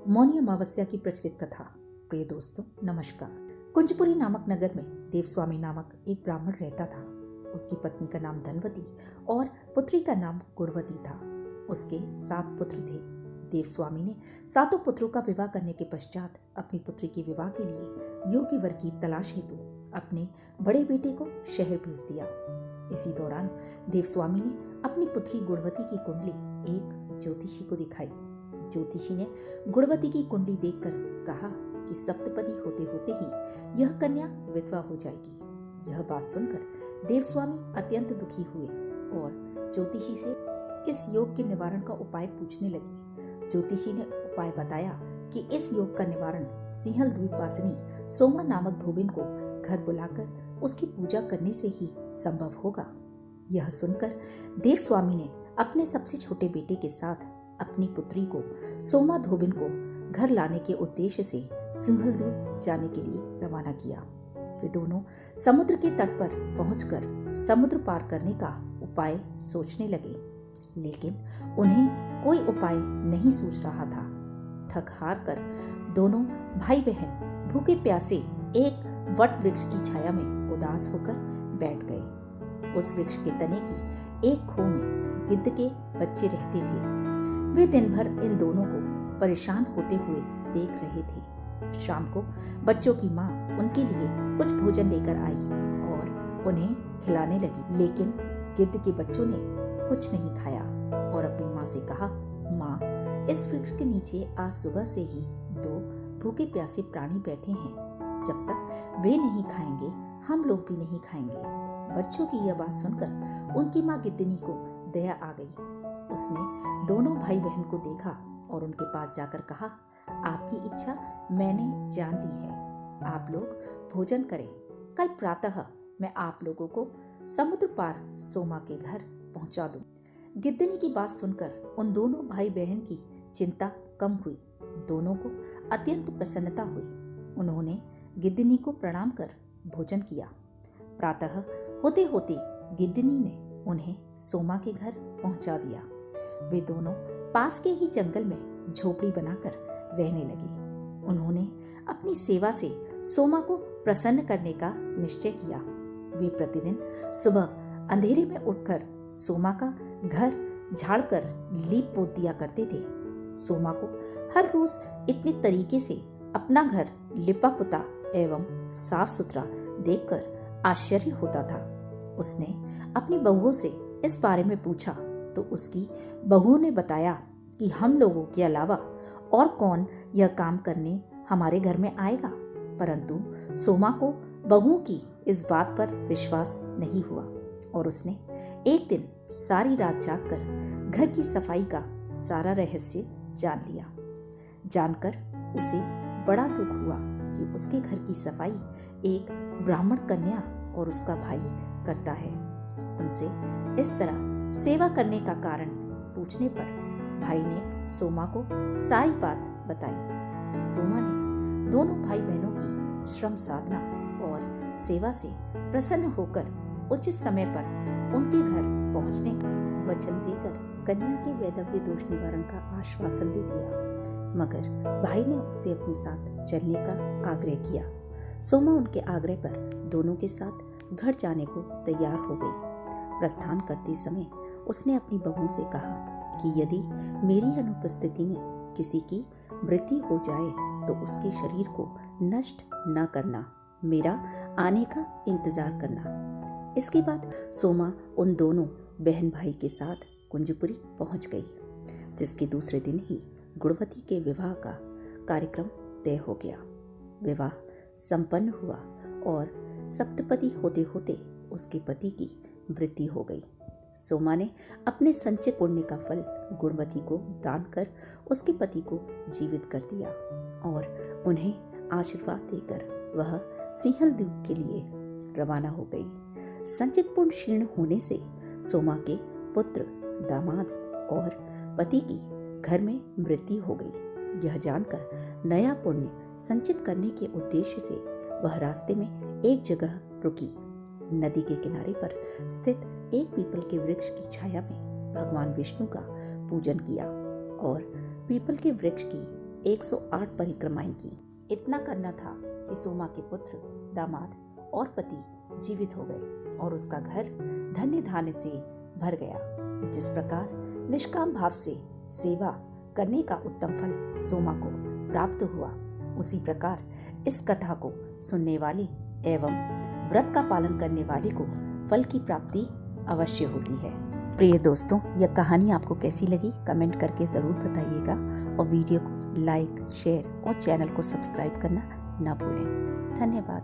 मौनी अमावस्या की प्रचलित कथा। प्रिय दोस्तों, नमस्कार। कुंजपुरी नामक नगर में देवस्वामी नामक एक ब्राह्मण रहता था। उसकी पत्नी का नाम धनवती और पुत्री का नाम गुणवती था। उसके 7 पुत्र थे। देवस्वामी ने 7 पुत्रों का विवाह करने के पश्चात अपनी पुत्री के विवाह के लिए योग्य वर की तलाश हेतु अपने बड़े बेटे को शहर भेज दिया। इसी दौरान देवस्वामी ने अपनी पुत्री गुणवती की कुंडली एक ज्योतिषी को दिखाई। ज्योतिषी ने गुणवती की कुंडली देखकर कहा कि सप्तपदी होते होते ही यह कन्या विधवा हो जाएगी। यह बात सुनकर देवस्वामी अत्यंत दुखी हुए और ज्योतिषी से इस योग के निवारण का उपाय पूछने लगे। ज्योतिषी ने उपाय बताया कि इस योग का निवारण सिंहल द्वीपवासिनी सोमा नामक धोबिन को घर बुलाकर उसकी पूजा करने से ही संभव होगा। यह सुनकर देवस्वामी ने अपने सबसे छोटे बेटे के साथ अपनी पुत्री को सोमा धोबिन को घर लाने के उद्देश्य से सिंहल द्वीप जाने के लिए रवाना किया। वे दोनों समुद्र के तट पर पहुंचकर समुद्र पार करने का उपाय सोचने लगे, लेकिन उन्हें कोई उपाय नहीं सूझ रहा था। थक हार कर दोनों भाई बहन भूखे प्यासे एक वट वृक्ष की छाया में उदास होकर बैठ गए। उस वृक्ष के तने की एक खो में गिद्ध के बच्चे रहते थे। वे दिन भर इन दोनों को परेशान होते हुए देख रहे थे। शाम को बच्चों की माँ उनके लिए कुछ भोजन लेकर आई और उन्हें खिलाने लगी, लेकिन गिद्ध के बच्चों ने कुछ नहीं खाया और अपनी माँ से कहा, माँ, इस वृक्ष के नीचे आज सुबह से ही 2 भूखे प्यासे प्राणी बैठे हैं। जब तक वे नहीं खाएंगे हम लोग भी नहीं खाएंगे। बच्चों की यह बात सुनकर उनकी माँ गिद्दनी को दया आ गई। उसने दोनों भाई बहन को देखा और उनके पास जाकर कहा, आपकी इच्छा मैंने जान ली है। आप लोग भोजन करें। कल प्रातः मैं आप लोगों को समुद्र पार सोमा के घर पहुंचा दूं। गिद्दनी की बात सुनकर उन दोनों भाई बहन की चिंता कम हुई। दोनों को अत्यंत प्रसन्नता हुई। उन्होंने गिद्दनी को प्रणाम कर भोजन किया। प्रातः होते होते गिद्दनी ने उन्हें सोमा के घर पहुंचा दिया। वे दोनों पास के ही जंगल में झोपड़ी बनाकर रहने लगे। उन्होंने अपनी सेवा से सोमा को प्रसन्न करने का निश्चय किया। वे प्रतिदिन सुबह अंधेरे में उठकर सोमा का घर झाड़कर लीप पोत दिया करते थे। सोमा को हर रोज इतने तरीके से अपना घर लिपा पुता एवं साफ सुथरा देखकर आश्चर्य होता था। उसने अपनी बहुओं से इस बारे में पूछा तो उसकी बहुओं ने बताया कि हम लोगों के अलावा और कौन यह काम करने हमारे घर में आएगा। परंतु सोमा को बहुओं की इस बात पर विश्वास नहीं हुआ और उसने एक दिन सारी रात जागकर घर की सफाई का सारा रहस्य जान लिया। जानकर उसे बड़ा दुख हुआ कि उसके घर की सफाई एक ब्राह्मण कन्या और उसका भाई करता है। उनसे इस तरह सेवा करने का कारण पूछने पर भाई ने सोमा को सारी बात बताई। सोमा ने दोनों भाई बहनों की श्रम साधना और सेवा से प्रसन्न होकर उचित समय पर उनके घर पहुंचने का वचन देकर कन्या के वैधव्य दोष निवारण का आश्वासन दे दिया, मगर भाई ने उससे अपने साथ चलने का आग्रह किया। सोमा उनके आग्रह पर दोनों के साथ घर जाने को तैयार हो गई। प्रस्थान करते समय उसने अपनी बहू से कहा कि यदि मेरी अनुपस्थिति में किसी की मृत्यु हो जाए तो उसके शरीर को नष्ट न करना, मेरा आने का इंतजार करना। इसके बाद सोमा उन दोनों बहन भाई के साथ कुंजपुरी पहुंच गई, जिसके दूसरे दिन ही गुणवती के विवाह का कार्यक्रम तय हो गया। विवाह संपन्न हुआ और सप्तपदी होते होते उसके पति की मृत्यु हो गई। सोमा ने अपने संचित पुण्य का फल गुणवती को दान कर उसके पति को जीवित कर दिया और उन्हें आशीर्वाद देकर वह सिंहल द्वीप के लिए रवाना हो गई। संचित पुण्य क्षीण होने से सोमा के पुत्र, दामाद और पति की घर में मृत्यु हो गई। यह जानकर नया पुण्य संचित करने के उद्देश्य से वह रास्ते में एक जगह रुकी। नदी के किनारे पर स्थित एक पीपल के वृक्ष की छाया में भगवान विष्णु का पूजन किया और पीपल के वृक्ष की 108 परिक्रमाएं की। इतना करना था कि सोमा के पुत्र, दामाद और पति जीवित हो गए और उसका घर धन्य धान्य से भर गया। जिस प्रकार निष्काम भाव से सेवा करने का उत्तम फल सोमा को प्राप्त हुआ, उसी प्रकार इस कथा को सुनने वाली एवं व्रत का पालन करने वाले को फल की प्राप्ति अवश्य होती है। प्रिय दोस्तों, यह कहानी आपको कैसी लगी कमेंट करके ज़रूर बताइएगा और वीडियो को लाइक, शेयर और चैनल को सब्सक्राइब करना न भूलें। धन्यवाद।